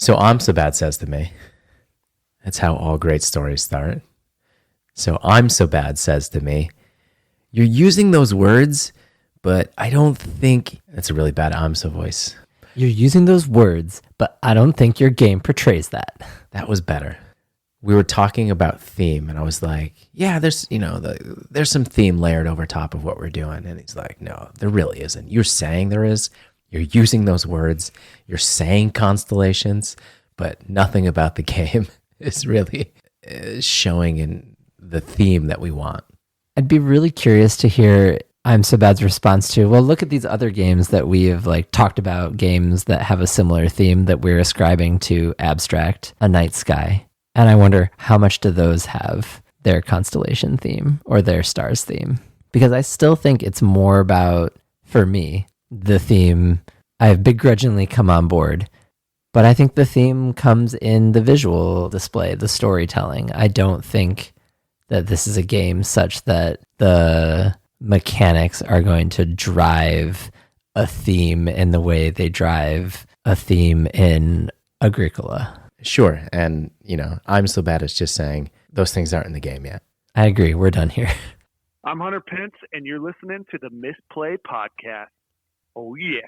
So I'm so bad says to me. That's how all great stories start. So I'm so bad says to me, you're using those words, but I don't think... That's a really bad I'm so voice. You're using those words, but I don't think your game portrays that. That was better. We were talking about theme, and I was like, yeah, there's some theme layered over top of what we're doing. And he's like, no, there really isn't. You're saying there is. You're using those words. You're saying constellations, but nothing about the game is really showing in the theme that we want. I'd be really curious to hear I'm So Bad's response to, well, look at these other games that we have talked about, games that have a similar theme that we're ascribing to Abstract, A Night Sky. And I wonder how much do those have their constellation theme or their stars theme? Because I still think it's more about, for me, the theme. I have begrudgingly come on board, but I think the theme comes in the visual display, the storytelling. I don't think that this is a game such that the mechanics are going to drive a theme in the way they drive a theme in Agricola. Sure. And, I'm so bad at just saying those things aren't in the game yet. I agree. We're done here. I'm Hunter Pence, and you're listening to the Misplay podcast. Oh, yeah.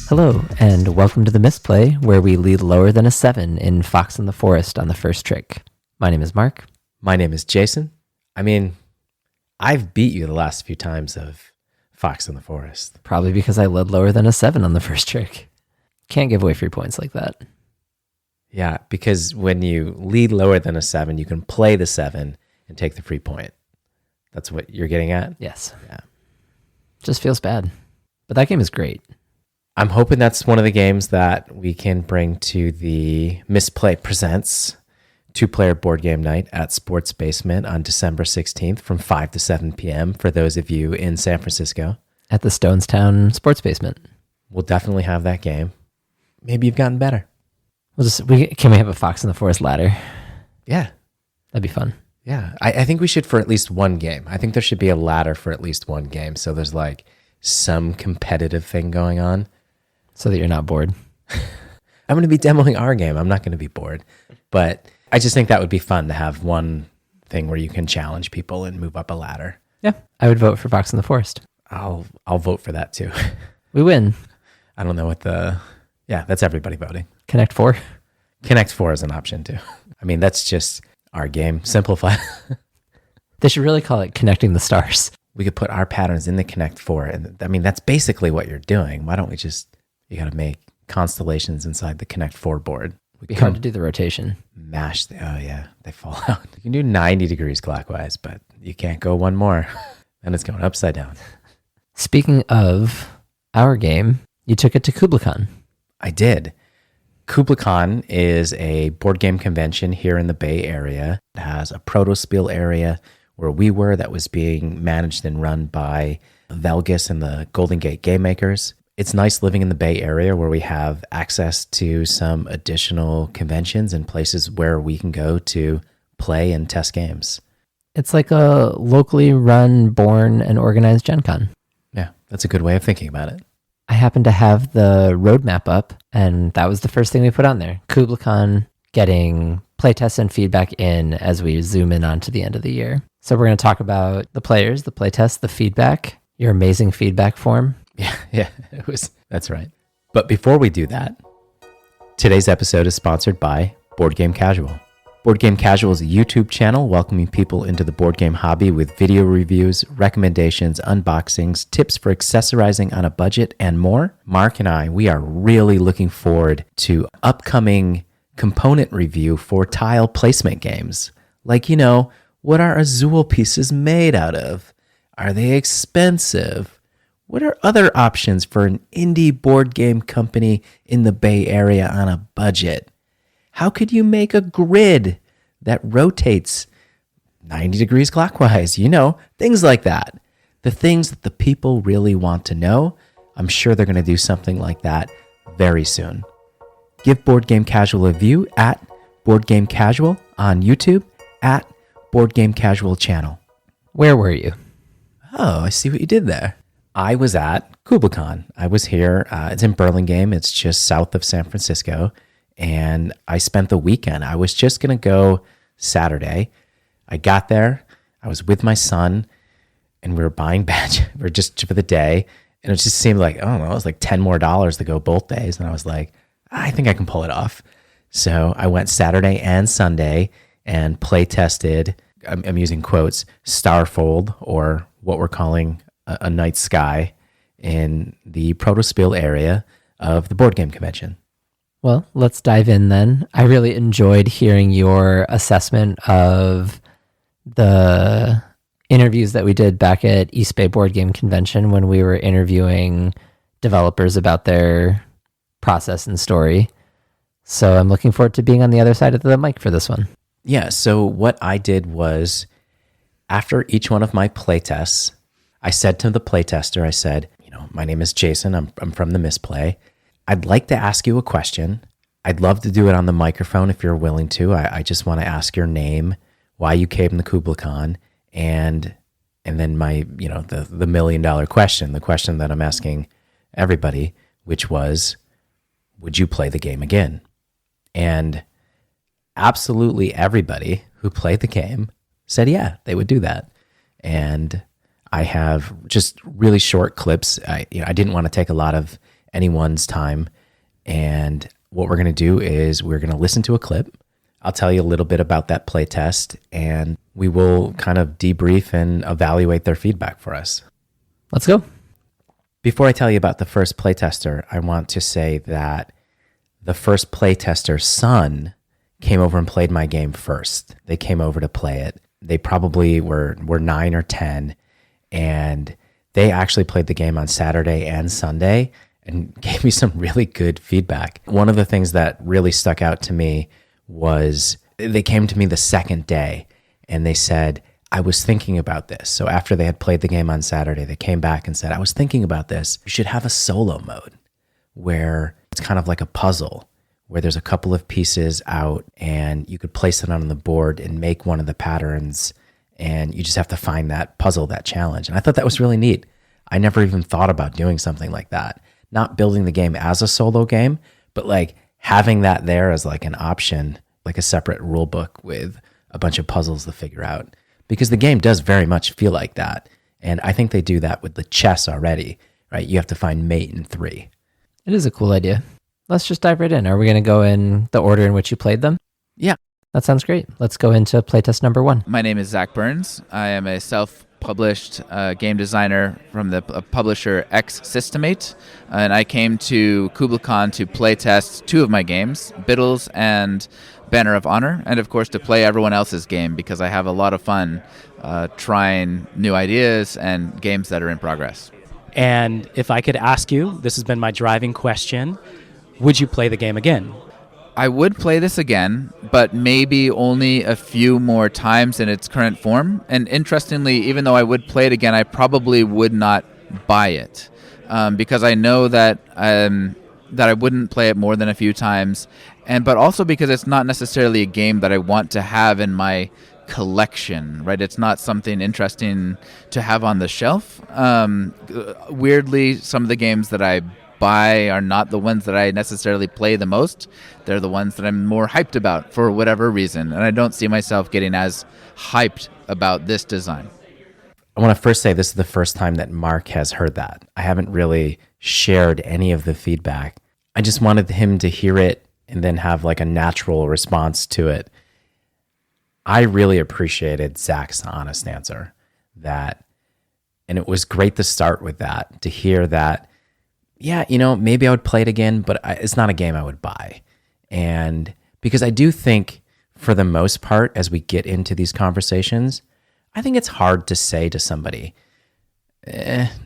Hello, and welcome to the Misplay, where we lead lower than a 7 in Fox in the Forest on the first trick. My name is Mark. My name is Jason. I've beat you the last few times of Fox in the Forest. Probably because I led lower than a 7 on the first trick. Can't give away free points like that. Yeah, because when you lead lower than a 7, you can play the 7 and take the free point. That's what you're getting at? Yes. Yeah. Just feels bad. But that game is great. I'm hoping that's one of the games that we can bring to the Misplay Presents 2-player board game night at Sports Basement on December 16th from 5 to 7 p.m. for those of you in San Francisco. At the Stonestown Sports Basement. We'll definitely have that game. Maybe you've gotten better. Can we have a Fox in the Forest ladder? Yeah. That'd be fun. Yeah. I think we should for at least one game. I think there should be a ladder for at least one game. So there's some competitive thing going on. So that you're not bored. I'm going to be demoing our game. I'm not going to be bored. But I just think that would be fun to have one thing where you can challenge people and move up a ladder. Yeah. I would vote for Fox in the Forest. I'll vote for that too. We win. I don't know what that's everybody voting. Connect 4. Connect 4 is an option too. That's just our game. Simplified. They should really call it Connecting the Stars. We could put our patterns in the Connect 4. And that's basically what you're doing. Why don't we you got to make constellations inside the Connect 4 board. It'd be hard to do the rotation. They fall out. You can do 90 degrees clockwise, but you can't go one more. Then it's going upside down. Speaking of our game, you took it to Kublacon. I did. Kublacon is a board game convention here in the Bay Area. It has a proto-spiel area where we were that was being managed and run by Velgus and the Golden Gate Game Makers. It's nice living in the Bay Area where we have access to some additional conventions and places where we can go to play and test games. It's like a locally run, born, and organized Gen Con. Yeah, that's a good way of thinking about it. I happened to have the roadmap up, and that was the first thing we put on there. Kublacon, getting playtests and feedback in as we zoom in on to the end of the year. So we're going to talk about the players, the playtests, the feedback, your amazing feedback form. Yeah, that's right. But before we do that, today's episode is sponsored by Board Game Casual. Board Game Casual is a YouTube channel welcoming people into the board game hobby with video reviews, recommendations, unboxings, tips for accessorizing on a budget, and more. Mark and I, we are really looking forward to upcoming component review for tile placement games. What are Azul pieces made out of? Are they expensive? What are other options for an indie board game company in the Bay Area on a budget? How could you make a grid that rotates 90 degrees clockwise? Things like that. The things that the people really want to know. I'm sure they're going to do something like that very soon. Give Board Game Casual a view at Board Game Casual on YouTube, at Board Game Casual channel. Where were you? Oh, I see what you did there. I was at Kublacon. I was here. It's in Burlingame. It's just south of San Francisco. And I spent the weekend. I was just going to go Saturday. I got there. I was with my son, and we were buying badge. We were just for the day. And it just seemed like, I don't know, it was like $10 more to go both days. And I was like, I think I can pull it off. So I went Saturday and Sunday and play tested, I'm using quotes, Starfold, or what we're calling a night sky in the Protospiel area of the board game convention. Well, let's dive in then. I really enjoyed hearing your assessment of the interviews that we did back at East Bay Board Game Convention when we were interviewing developers about their process and story. So I'm looking forward to being on the other side of the mic for this one. Yeah, so what I did was, after each one of my playtests, I said to the playtester, I said, my name is Jason. I'm from the Misplay. I'd like to ask you a question. I'd love to do it on the microphone if you're willing to. I just want to ask your name, why you came to Kublacon, and then my, the $1 million question, the question that I'm asking everybody, which was, would you play the game again? And absolutely everybody who played the game said, yeah, they would do that. And I have just really short clips. I didn't want to take a lot of anyone's time. And what we're going to do is we're going to listen to a clip. I'll tell you a little bit about that playtest, and we will kind of debrief and evaluate their feedback for us. Let's go. Before I tell you about the first playtester, I want to say that the first playtester's son came over and played my game first. They came over to play it. They probably were 9 or 10, and they actually played the game on Saturday and Sunday and gave me some really good feedback. One of the things that really stuck out to me was they came to me the second day and they said, I was thinking about this. So after they had played the game on Saturday, they came back and said, I was thinking about this. You should have a solo mode where it's kind of like a puzzle, where there's a couple of pieces out and you could place it on the board and make one of the patterns, and you just have to find that puzzle, that challenge. And I thought that was really neat. I never even thought about doing something like that. Not building the game as a solo game, but like having that there as like an option, like a separate rule book with a bunch of puzzles to figure out. Because the game does very much feel like that. And I think they do that with the chess already, right? You have to find mate in 3. It is a cool idea. Let's just dive right in. Are we going to go in the order in which you played them? Yeah. That sounds great. Let's go into playtest number 1. My name is Zach Burns. I am a self-published game designer from the publisher X Systemate, and I came to Kublacon to playtest 2 of my games, Biddles and Banner of Honor, and of course to play everyone else's game because I have a lot of fun trying new ideas and games that are in progress. And if I could ask you, this has been my driving question, would you play the game again? I would play this again, but maybe only a few more times in its current form. And interestingly, even though I would play it again, I probably would not buy it because I know that I wouldn't play it more than a few times, but also because it's not necessarily a game that I want to have in my collection, right? It's not something interesting to have on the shelf. Weirdly, some of the games that I buy are not the ones that I necessarily play the most. They're the ones that I'm more hyped about for whatever reason, and I don't see myself getting as hyped about this design. I want to first say this is the first time that Mark has heard that. I haven't really shared any of the feedback. I just wanted him to hear it and then have like a natural response to it. I really appreciated Zach's honest answer, and it was great to start with that, to hear that, yeah, maybe I would play it again, but it's not a game I would buy. And because I do think, for the most part, as we get into these conversations, I think it's hard to say to somebody,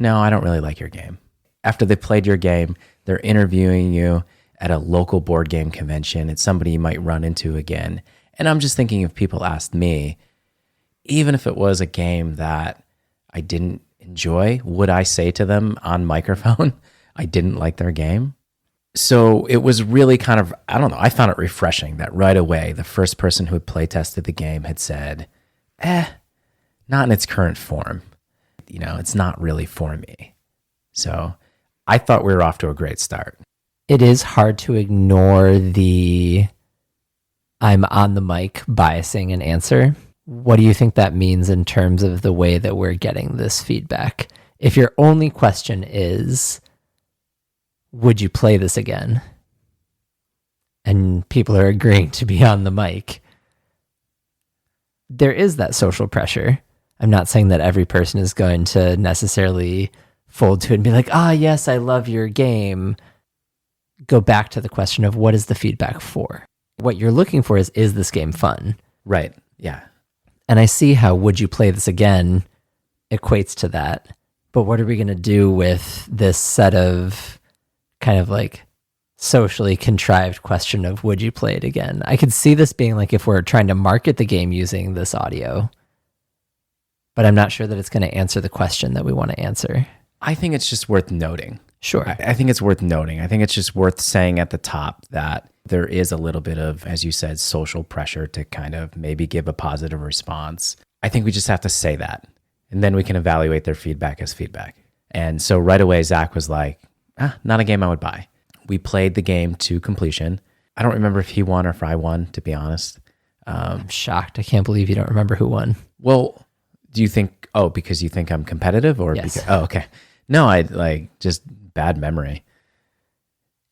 no, I don't really like your game. After they played your game, they're interviewing you at a local board game convention. It's somebody you might run into again. And I'm just thinking, if people asked me, even if it was a game that I didn't enjoy, would I say to them on microphone, I didn't like their game. So it was really kind of, I don't know, I found it refreshing that right away the first person who had play tested the game had said, not in its current form. It's not really for me. So I thought we were off to a great start. It is hard to ignore the I'm on the mic biasing an answer. What do you think that means in terms of the way that we're getting this feedback? If your only question is, would you play this again? And people are agreeing to be on the mic. There is that social pressure. I'm not saying that every person is going to necessarily fold to it and be like, yes, I love your game. Go back to the question of what is the feedback for? What you're looking for is this game fun? Right. Yeah. And I see how would you play this again equates to that. But what are we going to do with this set of kind of like socially contrived question of would you play it again? I could see this being like if we're trying to market the game using this audio, but I'm not sure that it's going to answer the question that we want to answer. I think it's just worth noting. Sure. I think it's worth noting. I think it's just worth saying at the top that there is a little bit of, as you said, social pressure to kind of maybe give a positive response. I think we just have to say that, and then we can evaluate their feedback as feedback. And so right away, Zach was like, not a game I would buy. We played the game to completion. I don't remember if he won or if I won, to be honest. I'm shocked. I can't believe you don't remember who won. Well, do you think, because you think I'm competitive or yes. Because, okay. No, I just bad memory.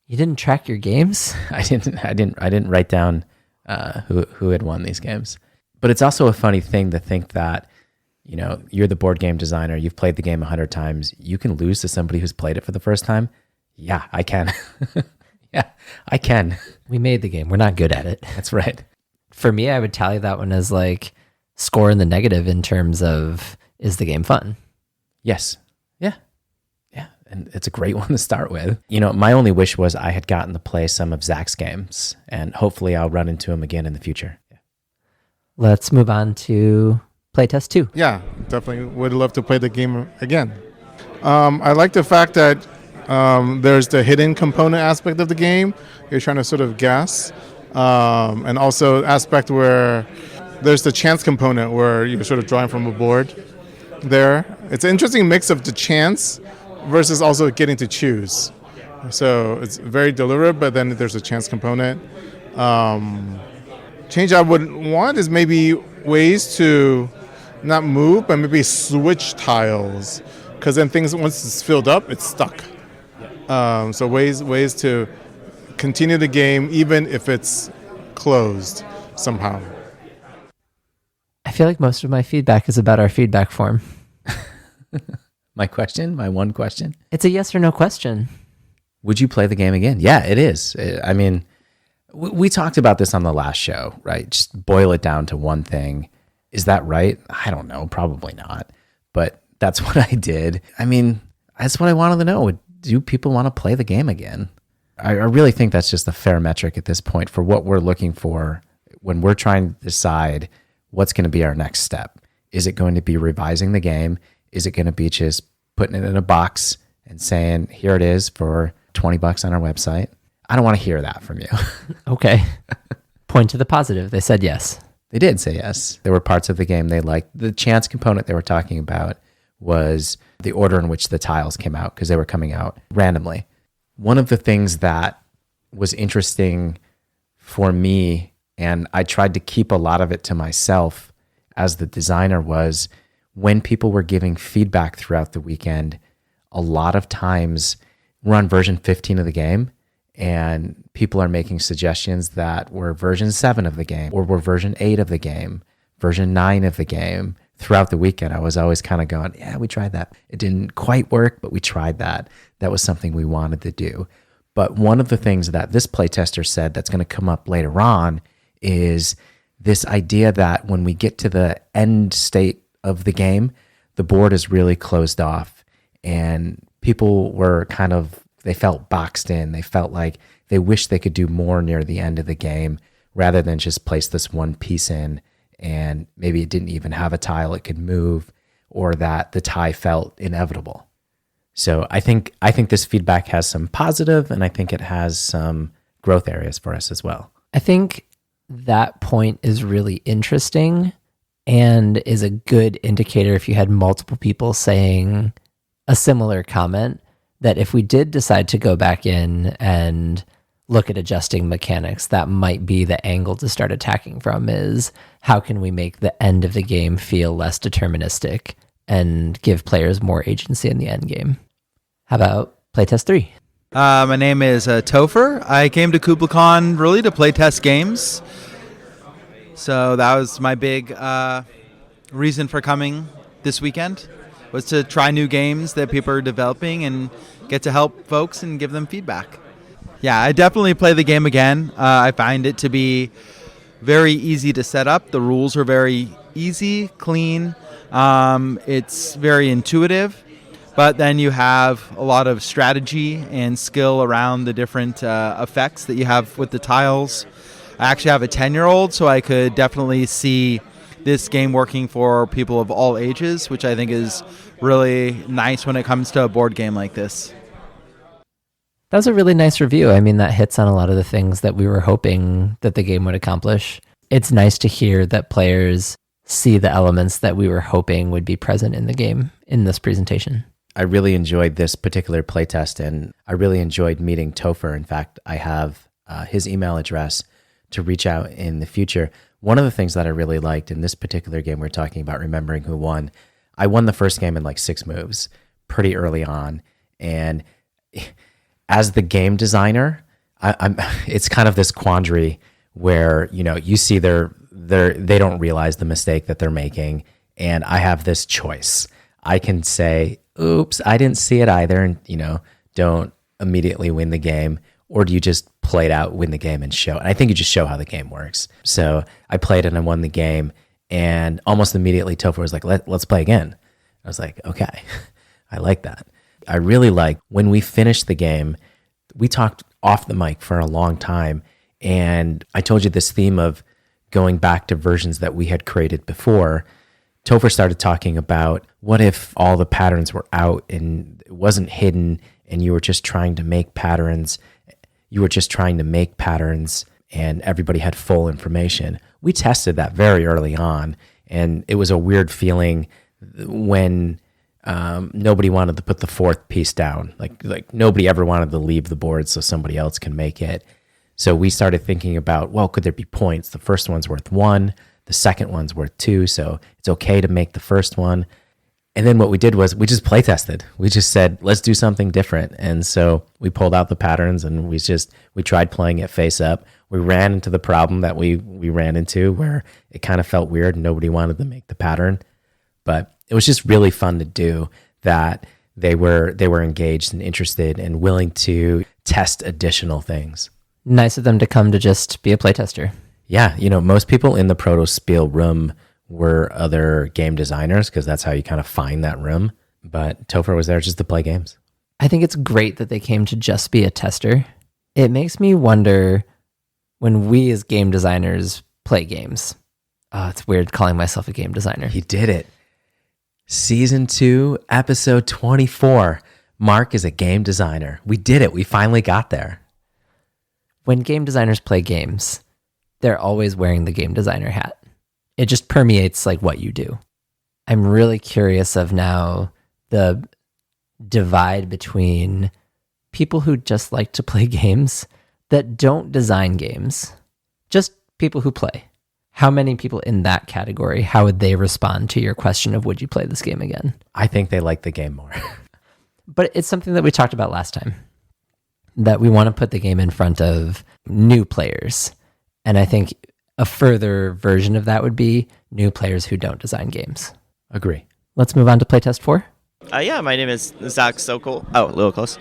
You didn't track your games? I didn't write down who had won these games. But it's also a funny thing to think that, you're the board game designer, you've played the game 100 times, you can lose to somebody who's played it for the first time. Yeah, I can. Yeah, I can. We made the game. We're not good at it. That's right. For me, I would tally that one as like score in the negative in terms of, is the game fun? Yes. Yeah. Yeah. And it's a great one to start with. My only wish was I had gotten to play some of Zach's games, and hopefully I'll run into him again in the future. Yeah. Let's move on to playtest 2. Yeah, definitely would love to play the game again. I like the fact that there's the hidden component aspect of the game. You're trying to sort of guess. And also aspect where there's the chance component where you're sort of drawing from a board there. It's an interesting mix of the chance versus also getting to choose. So it's very deliberate, but then there's a chance component. Change I would want is maybe ways to not move, but maybe switch tiles. Because then things, once it's filled up, it's stuck. So ways to continue the game even if it's closed somehow. I feel like most of my feedback is about our feedback form. My one question? It's a yes or no question. Would you play the game again? Yeah, it is. I mean, we talked about this on the last show, right? Just boil it down to one thing. Is that right? I don't know. Probably not. But that's what I did. I mean, that's what I wanted to know. Do people want to play the game again? I really think that's just a fair metric at this point for what we're looking for when we're trying to decide what's going to be our next step. Is it going to be revising the game? Is it going to be just putting it in a box and saying, here it is for $20 on our website? I don't want to hear that from you. Okay. Point to the positive. They said yes. They did say yes. There were parts of the game they liked. The chance component they were talking about was the order in which the tiles came out, because they were coming out randomly. One of the things that was interesting for me, and I tried to keep a lot of it to myself as the designer, was when people were giving feedback throughout the weekend, a lot of times we're on version 15 of the game and people are making suggestions that were version 7 of the game or were version 8 of the game, version 9 of the game. Throughout the weekend, I was always kind of going, yeah, we tried that. It didn't quite work, but we tried that. That was something we wanted to do. But one of the things that this playtester said that's going to come up later on is this idea that when we get to the end state of the game, the board is really closed off and people were they felt boxed in. They felt like they wish they could do more near the end of the game rather than just place this one piece in and maybe it didn't even have a tile it could move, or that the tie felt inevitable. So I think this feedback has some positive, and I think it has some growth areas for us as well. I think that point is really interesting and is a good indicator if you had multiple people saying a similar comment, that if we did decide to go back in and look at adjusting mechanics, that might be the angle to start attacking from, is how can we make the end of the game feel less deterministic and give players more agency in the end game. How about playtest 3? My name is Topher. I came to Kublacon really to play test games. So that was my big reason for coming this weekend, was to try new games that people are developing and get to help folks and give them feedback. Yeah, I definitely play the game again. I find it to be very easy to set up. The rules are very easy, clean. It's very intuitive. But then you have a lot of strategy and skill around the different effects that you have with the tiles. I actually have a 10-year-old, so I could definitely see this game working for people of all ages, which I think is really nice when it comes to a board game like this. That was a really nice review. I mean, that hits on a lot of the things that we were hoping that the game would accomplish. It's nice to hear that players see the elements that we were hoping would be present in the game in this presentation. I really enjoyed this particular playtest, and I really enjoyed meeting Topher. In fact, I have his email address to reach out in the future. One of the things that I really liked in this particular game we're talking about, remembering who won, I won the first game in like 6 moves pretty early on. And as the game designer, it's kind of this quandary where, you see they don't realize the mistake that they're making. And I have this choice. I can say, oops, I didn't see it either. And, don't immediately win the game. Or do you just play it out, win the game, and show? And I think you just show how the game works. So I played it and I won the game. And almost immediately, Topher was like, let's play again. I was like, okay, I like that. I really like when we finished the game, we talked off the mic for a long time. And I told you this theme of going back to versions that we had created before. Topher started talking about what if all the patterns were out and it wasn't hidden and you were just trying to make patterns. And everybody had full information. We tested that very early on, and it was a weird feeling when nobody wanted to put the fourth piece down. Like nobody ever wanted to leave the board so somebody else can make it. So we started thinking about, well, could there be points? The first one's worth 1, the second one's worth 2, so it's okay to make the first one. And then what we did was we just play tested. We just said, let's do something different. And so we pulled out the patterns and we tried playing it face up. We ran into the problem that we ran into where it kind of felt weird and nobody wanted to make the pattern. But it was just really fun to do that. They were engaged and interested and willing to test additional things. Nice of them to come to just be a playtester. Yeah, most people in the Proto Spiel room were other game designers because that's how you kind of find that room. But Topher was there just to play games. I think it's great that they came to just be a tester. It makes me wonder when we as game designers play games. It's weird calling myself a game designer. He did it. Season 2, episode 24. Mark is a game designer. We did it. We finally got there. When game designers play games, they're always wearing the game designer hat. It just permeates like what you do. I'm really curious of now the divide between people who just like to play games that don't design games, just people who play. How many people in that category, how would they respond to your question of would you play this game again? I think they like the game more. But it's something that we talked about last time, that we want to put the game in front of new players. And I think a further version of that would be new players who don't design games. Agree. Let's move on to playtest 4. Yeah, my name is Zach Sokol. Oh, a little close.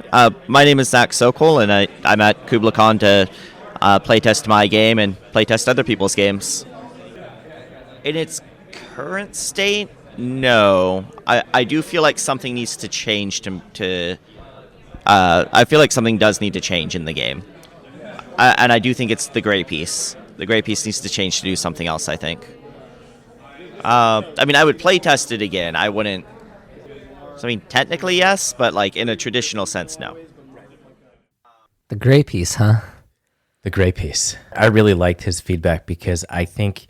My name is Zach Sokol, and I'm at Kublacon to playtest my game and playtest other people's games. In its current state, no. I do feel like something needs to change I feel like something does need to change in the game. And I do think it's the gray piece. The gray piece needs to change to do something else, I think. I would play test it again. I wouldn't So I mean, technically yes, but like in a traditional sense, no. The gray piece, huh? The gray piece. I really liked his feedback because I think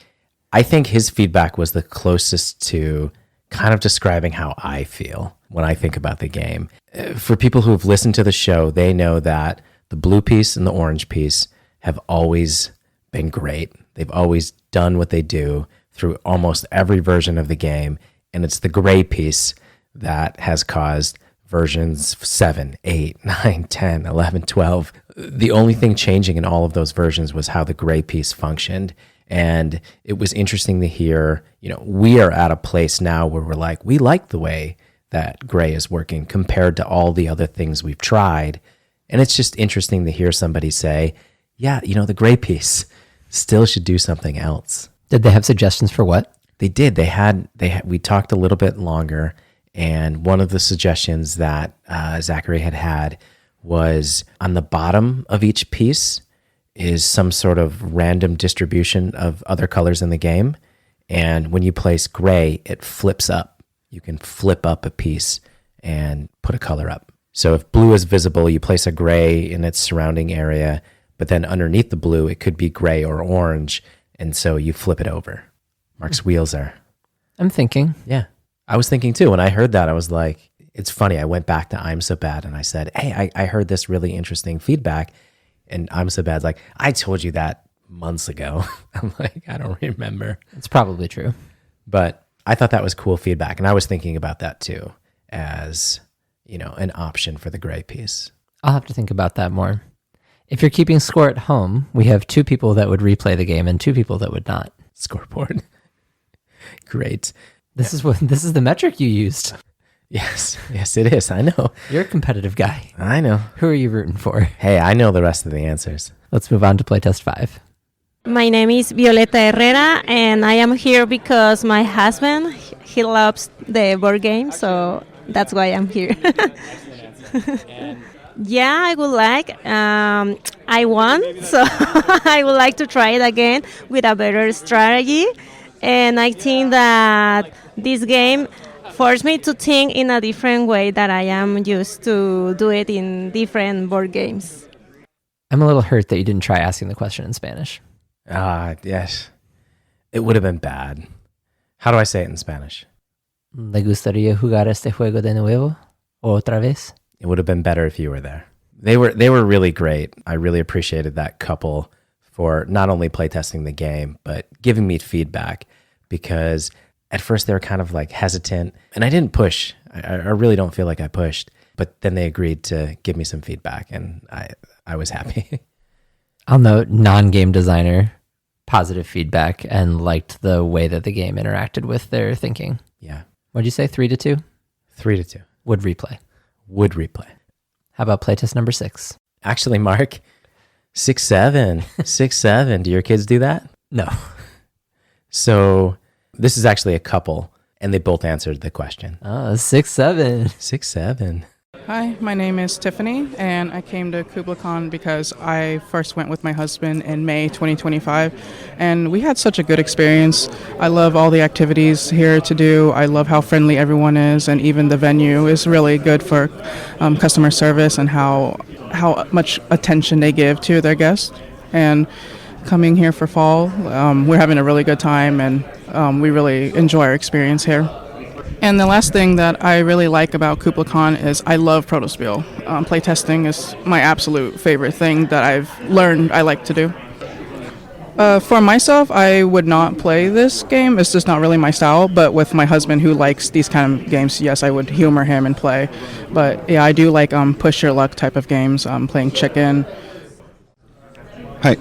his feedback was the closest to kind of describing how I feel when I think about the game. For people who have listened to the show, they know that the blue piece and the orange piece have always been great. They've always done what they do through almost every version of the game. And it's the gray piece that has caused versions 7, 8, 9, 10, 11, 12. The only thing changing in all of those versions was how the gray piece functioned. And it was interesting to hear, we are at a place now where we're like, we like the way that gray is working compared to all the other things we've tried. And it's just interesting to hear somebody say, yeah, the gray piece still should do something else. Did they have suggestions for what? They did. We talked a little bit longer, and one of the suggestions that Zachary had was on the bottom of each piece is some sort of random distribution of other colors in the game. And when you place gray, it flips up. You can flip up a piece and put a color up. So if blue is visible, you place a gray in its surrounding area, but then underneath the blue, it could be gray or orange. And so you flip it over. Mark's wheels are. I'm thinking. Yeah. I was thinking too. When I heard that, I was like, it's funny. I went back to I'm So Bad and I said, hey, I heard this really interesting feedback. And I'm So Bad's like, I told you that months ago. I'm like, I don't remember. It's probably true. But I thought that was cool feedback. And I was thinking about that too as, an option for the gray piece. I'll have to think about that more. If you're keeping score at home, we have 2 people that would replay the game and 2 people that would not. Scoreboard. Great. This is the metric you used. Yes, it is. I know. You're a competitive guy. I know. Who are you rooting for? Hey, I know the rest of the answers. Let's move on to playtest 5. My name is Violeta Herrera, and I am here because my husband, he loves the board game, so that's why I'm here. Yeah, I would like. I won, so I would like to try it again with a better strategy. And I think that this game forced me to think in a different way that I am used to do it in different board games. I'm a little hurt that you didn't try asking the question in Spanish. Yes. It would have been bad. How do I say it in Spanish? ¿Le gustaría jugar este juego de nuevo? ¿Otra vez? It would have been better if you were there. They were really great. I really appreciated that couple for not only playtesting the game, but giving me feedback, because at first they were kind of like hesitant, and I didn't push. I really don't feel like I pushed, but then they agreed to give me some feedback, and I was happy. I'll note, non-game designer, positive feedback, and liked the way that the game interacted with their thinking. Yeah. What'd you say, 3-2? 3-2. Would replay. Would replay. How about playtest number 6? Actually, Mark, 6-7. 6-7. Do your kids do that? No. So this is actually a couple, and they both answered the question. Oh, 6-7. 6-7. Hi, my name is Tiffany, and I came to Kublacon because I first went with my husband in May 2025, and we had such a good experience. I love all the activities here to do. I love how friendly everyone is, and even the venue is really good for customer service and how much attention they give to their guests. And coming here for fall, we're having a really good time, and we really enjoy our experience here. And the last thing that I really like about Kublacon is I love Protospiel. Playtesting is my absolute favorite thing that I've learned I like to do. For myself, I would not play this game. It's just not really my style. But with my husband, who likes these kind of games, yes, I would humor him and play. But yeah, I do like push your luck type of games. Playing chicken. Hi,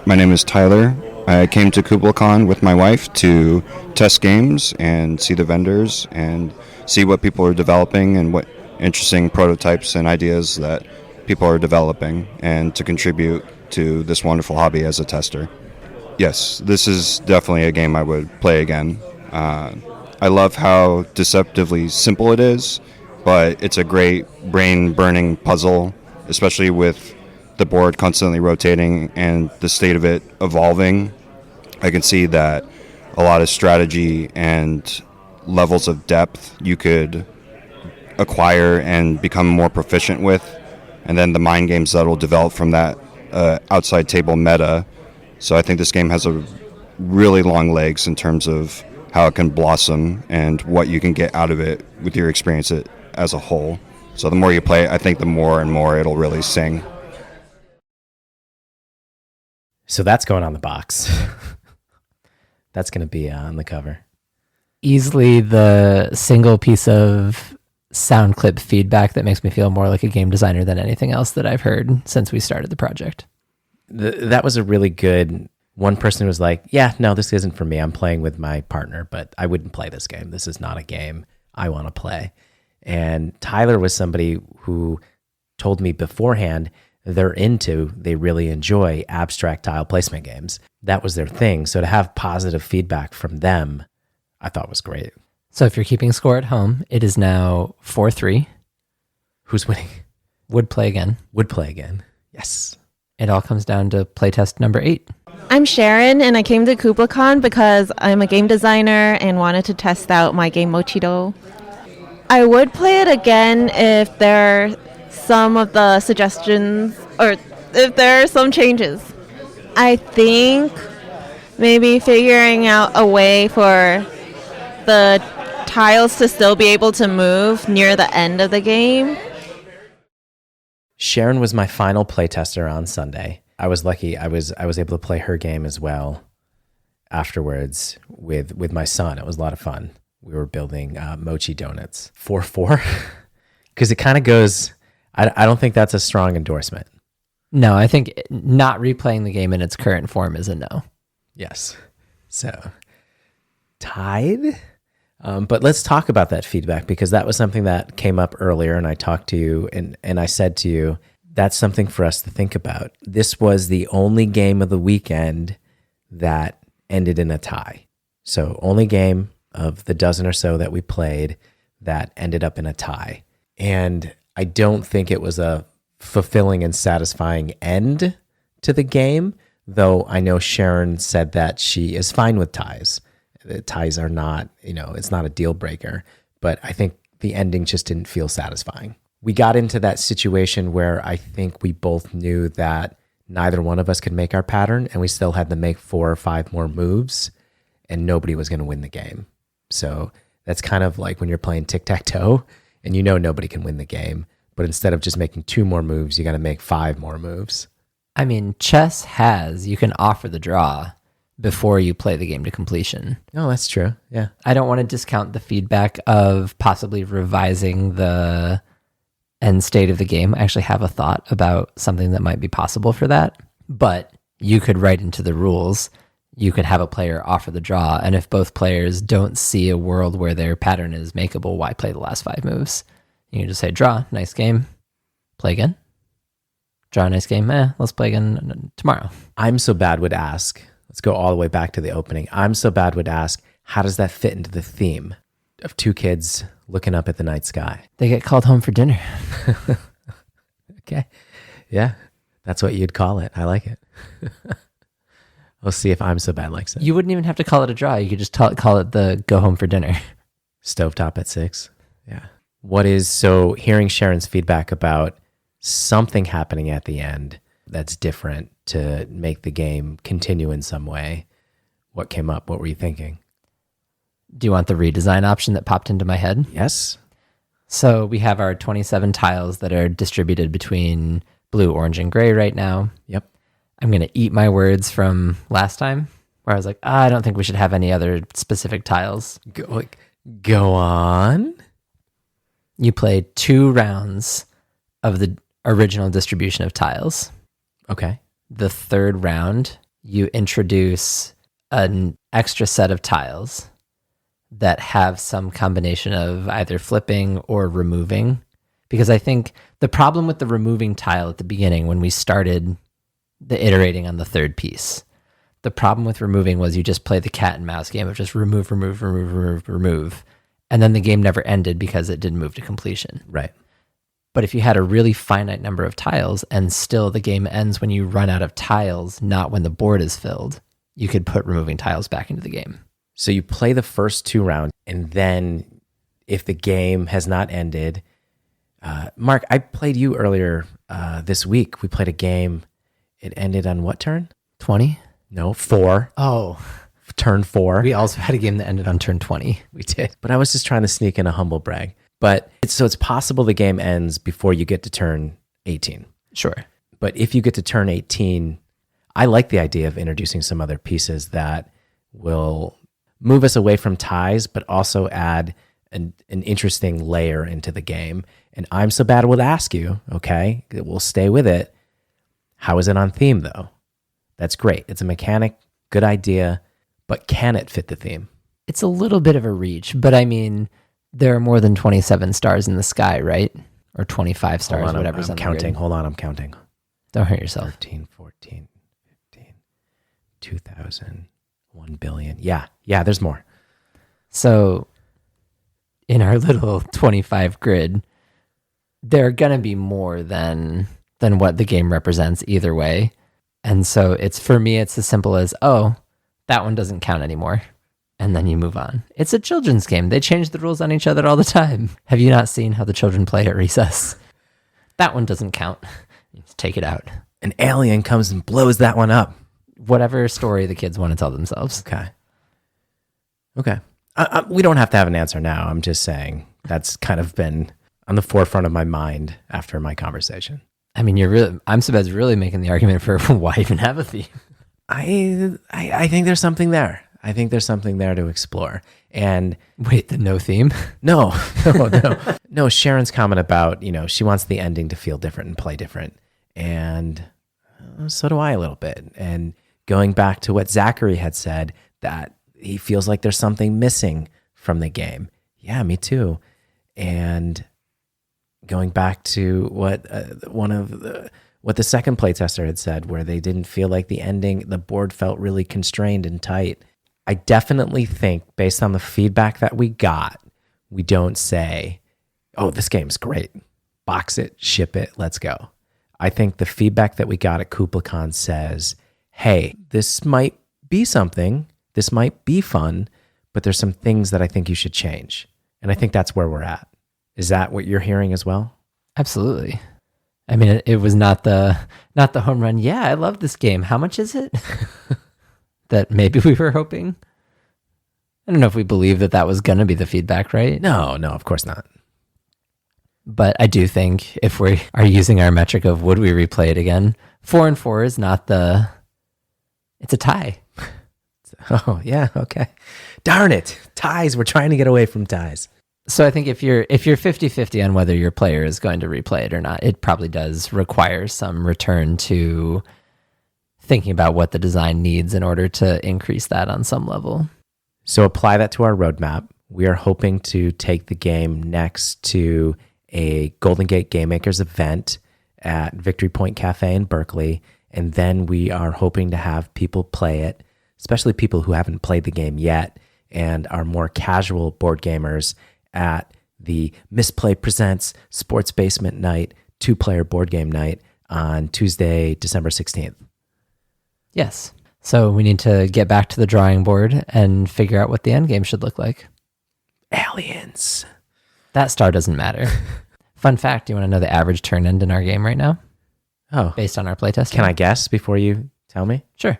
my name is Tyler. I came to Kublacon with my wife to test games and see the vendors and see what people are developing and what interesting prototypes and ideas that people are developing, and to contribute to this wonderful hobby as a tester. Yes, this is definitely a game I would play again. I love how deceptively simple it is, but it's a great brain-burning puzzle, especially with the board constantly rotating and the state of it evolving. I can see that a lot of strategy and levels of depth you could acquire and become more proficient with, and then the mind games that will develop from that outside table meta. So I think this game has a really long legs in terms of how it can blossom and what you can get out of it with your experience as a whole. So the more you play it, I think the more and more it'll really sing. So that's going on the box. That's going to be on the cover. Easily the single piece of sound clip feedback that makes me feel more like a game designer than anything else that I've heard since we started the project. That was a really good... One person was like, yeah, no, this isn't for me. I'm playing with my partner, but I wouldn't play this game. This is not a game I want to play. And Tyler was somebody who told me beforehand they really enjoy abstract tile placement games. That was their thing. So to have positive feedback from them, I thought was great. So if you're keeping score at home, it is now 4-3. Who's winning? Would play again. Would play again. Yes. It all comes down to playtest number 8. I'm Sharon, and I came to Kublacon because I'm a game designer and wanted to test out my game Mochido. I would play it again if there are some of the suggestions, or if there are some changes. I think maybe figuring out a way for the tiles to still be able to move near the end of the game. Sharon was my final playtester on Sunday. I was lucky. I was able to play her game as well afterwards with my son. It was a lot of fun. We were building mochi donuts. 4-4? Because it kind of goes... I don't think that's a strong endorsement. No, I think not replaying the game in its current form is a no. Yes. So, tied? But let's talk about that feedback, because that was something that came up earlier, and I talked to you, and I said to you, that's something for us to think about. This was the only game of the weekend that ended in a tie. So only game of the dozen or so that we played that ended up in a tie. And I don't think it was a fulfilling and satisfying end to the game, though I know Sharon said that she is fine with ties. The ties are not, it's not a deal breaker, but I think the ending just didn't feel satisfying. We got into that situation where I think we both knew that neither one of us could make our pattern, and we still had to make 4 or 5 more moves, and nobody was going to win the game. So that's kind of like when you're playing tic-tac-toe, and nobody can win the game, but instead of just making 2 more moves, you got to make 5 more moves. I mean, chess you can offer the draw before you play the game to completion. Oh, that's true. Yeah. I don't want to discount the feedback of possibly revising the end state of the game. I actually have a thought about something that might be possible for that, but you could write into the rules, you could have a player offer the draw, and if both players don't see a world where their pattern is makeable, why play the last 5 moves? You can just say, draw, nice game, play again. Draw, nice game, let's play again tomorrow. I'm so bad would ask, let's go all the way back to the opening. I'm so bad would ask, how does that fit into the theme of 2 kids looking up at the night sky? They get called home for dinner. Okay. Yeah. That's what you'd call it. I like it. We'll see if I'm so bad likes it. You wouldn't even have to call it a draw. You could just call it the go home for dinner. Stovetop at 6. Yeah. So hearing Sharon's feedback about something happening at the end that's different to make the game continue in some way, what came up? What were you thinking? Do you want the redesign option that popped into my head? Yes. So we have our 27 tiles that are distributed between blue, orange, and gray right now. Yep. I'm going to eat my words from last time where I was like, I don't think we should have any other specific tiles. Go on. You play 2 rounds of the original distribution of tiles. Okay. The 3rd round, you introduce an extra set of tiles that have some combination of either flipping or removing. Because I think the problem with the removing tile at the beginning, when we started the iterating on the 3rd piece, the problem with removing was you just play the cat and mouse game of just remove. And then the game never ended because it didn't move to completion. Right. But if you had a really finite number of tiles and still the game ends when you run out of tiles, not when the board is filled, you could put removing tiles back into the game. So you play the first 2 rounds, and then if the game has not ended Mark, I played you earlier this week. We played a game. It ended on what turn? 20? No, 4. Oh, Turn 4. we also had a game that ended on turn 20. We did. But I was just trying to sneak in a humble brag. But it's possible the game ends before you get to turn 18. Sure. But if you get to turn 18, I like the idea of introducing some other pieces that will move us away from ties, but also add an interesting layer into the game. And I'm So Bad would ask you, okay, we'll stay with it. How is it on theme, though? That's great. It's a mechanic, good idea, but can it fit the theme? It's a little bit of a reach, but I mean, there are more than 27 stars in the sky, right? Or 25 stars, Hold on, whatever's I'm on the counting. grid. Hold on, I'm counting. Don't hurt yourself. 13, 14, 15, 2,000, 1 billion. Yeah, there's more. So in our little 25 grid, there are going to be more than what the game represents either way. And so for me, it's as simple as, oh, that one doesn't count anymore. And then you move on. It's a children's game. They change the rules on each other all the time. Have you not seen how the children play at recess? That one doesn't count. Just take it out. An alien comes and blows that one up. Whatever story the kids want to tell themselves. Okay. We don't have to have an answer now. I'm just saying that's kind of been on the forefront of my mind after my conversation. I mean, I'm Sebed's really making the argument for why even have a theme. I think there's something there. I think there's something there to explore. And wait, the no theme? No. No, Sharon's comment about, she wants the ending to feel different and play different. And so do I a little bit. And going back to what Zachary had said, that he feels like there's something missing from the game. Yeah, me too. And going back to what what the second playtester had said, where they didn't feel like the board felt really constrained and tight. I definitely think, based on the feedback that we got, we don't say, oh, this game's great. Box it, ship it, let's go. I think the feedback that we got at Kublacon says, hey, this might be something, this might be fun, but there's some things that I think you should change. And I think that's where we're at. Is that what you're hearing as well? Absolutely. I mean, it was not the home run. Yeah, I love this game. How much is it? That maybe we were hoping. I don't know if we believe that was going to be the feedback, right? No, of course not. But I do think if we are using our metric of would we replay it again, 4 and 4 is not it's a tie. Oh, yeah, okay. Darn it. Ties. We're trying to get away from ties. So I think if you're 50-50 on whether your player is going to replay it or not, it probably does require some return to thinking about what the design needs in order to increase that on some level. So apply that to our roadmap. We are hoping to take the game next to a Golden Gate Game Makers event at Victory Point Cafe in Berkeley. And then we are hoping to have people play it, especially people who haven't played the game yet and are more casual board gamers, at the Misplay Presents Sports Basement Night 2-player board game night on Tuesday, December 16th. Yes. So we need to get back to the drawing board and figure out what the end game should look like. Aliens. That star doesn't matter. Fun fact, do you want to know the average turn end in our game right now? Oh. Based on our playtest? Can I guess before you tell me? Sure.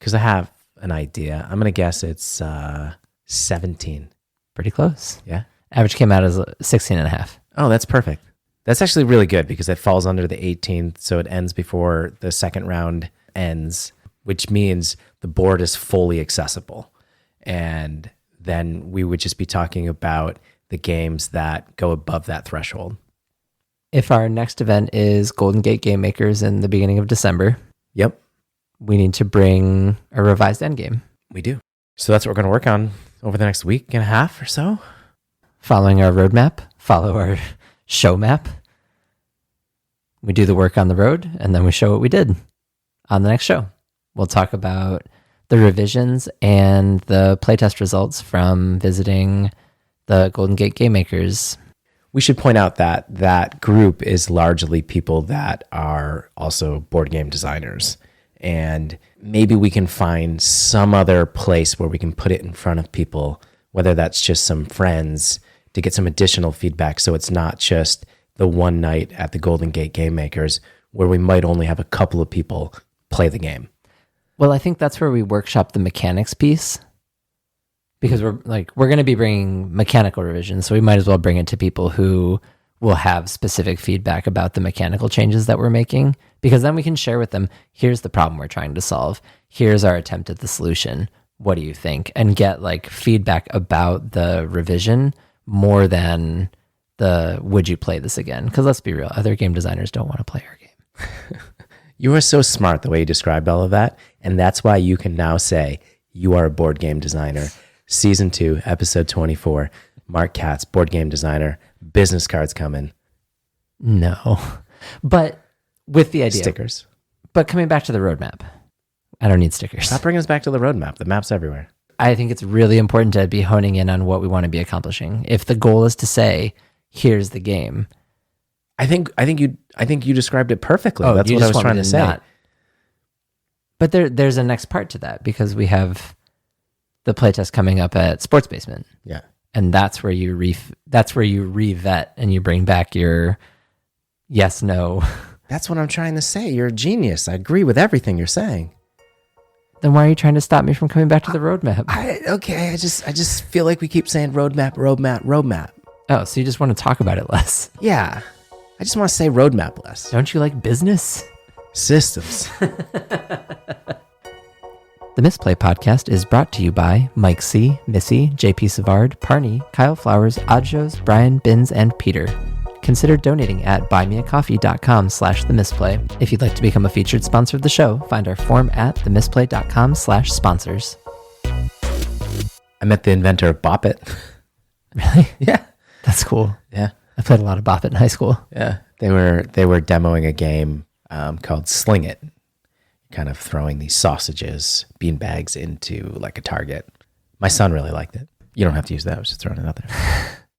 Because I have an idea. I'm going to guess it's 17. Pretty close. Yeah. Average came out as 16 and a half. Oh, that's perfect. That's actually really good because it falls under the 18th, so it ends before the second round ends, which means the board is fully accessible. And then we would just be talking about the games that go above that threshold. If our next event is Golden Gate Game Makers in the beginning of December, yep, we need to bring a revised endgame. We do. So that's what we're going to work on over the next week and a half or so. Following our roadmap, follow our show map. We do the work on the road, and then we show what we did on the next show. We'll talk about the revisions and the playtest results from visiting the Golden Gate Game Makers. We should point out that that group is largely people that are also board game designers. And maybe we can find some other place where we can put it in front of people, whether that's just some friends, to get some additional feedback. So it's not just the one night at the Golden Gate Game Makers where we might only have a couple of people play the game. Well, I think that's where we workshop the mechanics piece, because we're going to be bringing mechanical revisions, so we might as well bring it to people who will have specific feedback about the mechanical changes that we're making, because then we can share with them, here's the problem we're trying to solve. Here's our attempt at the solution. What do you think? And get like feedback about the revision more than the would you play this again? Because let's be real, other game designers don't want to play our game. You are so smart the way you described all of that, and that's why you can now say you are a board game designer. Season 2, episode 24, Mark Katz, board game designer, business cards coming. No, but with the idea. Stickers. But coming back to the roadmap, I don't need stickers. Stop bringing us back to the roadmap. The map's everywhere. I think it's really important to be honing in on what we want to be accomplishing. If the goal is to say, here's the game. I think you described it perfectly. Oh, that's what I was trying to say. But there's a next part to that, because we have the playtest coming up at Sports Basement. Yeah. And that's where you revet and you bring back your yes, no. That's what I'm trying to say. You're a genius. I agree with everything you're saying. Then why are you trying to stop me from coming back to the roadmap? I just feel like we keep saying roadmap. Oh, so you just want to talk about it less? Yeah. I just want to say roadmap less. Don't you like business? Systems. The Misplay podcast is brought to you by Mike C., Missy, JP Savard, Parney, Kyle Flowers, Adjos, Brian, Binns, and Peter. Consider donating at buymeacoffee.com/themisplay. If you'd like to become a featured sponsor of the show, find our form at themisplay.com/sponsors. I met the inventor of Bop It. Really? Yeah. That's cool. Yeah. I played a lot of Bop It in high school. Yeah. They were demoing a game called Sling It, kind of throwing these sausages, bean bags into like a target. My son really liked it. You don't have to use that. I was just throwing it out there.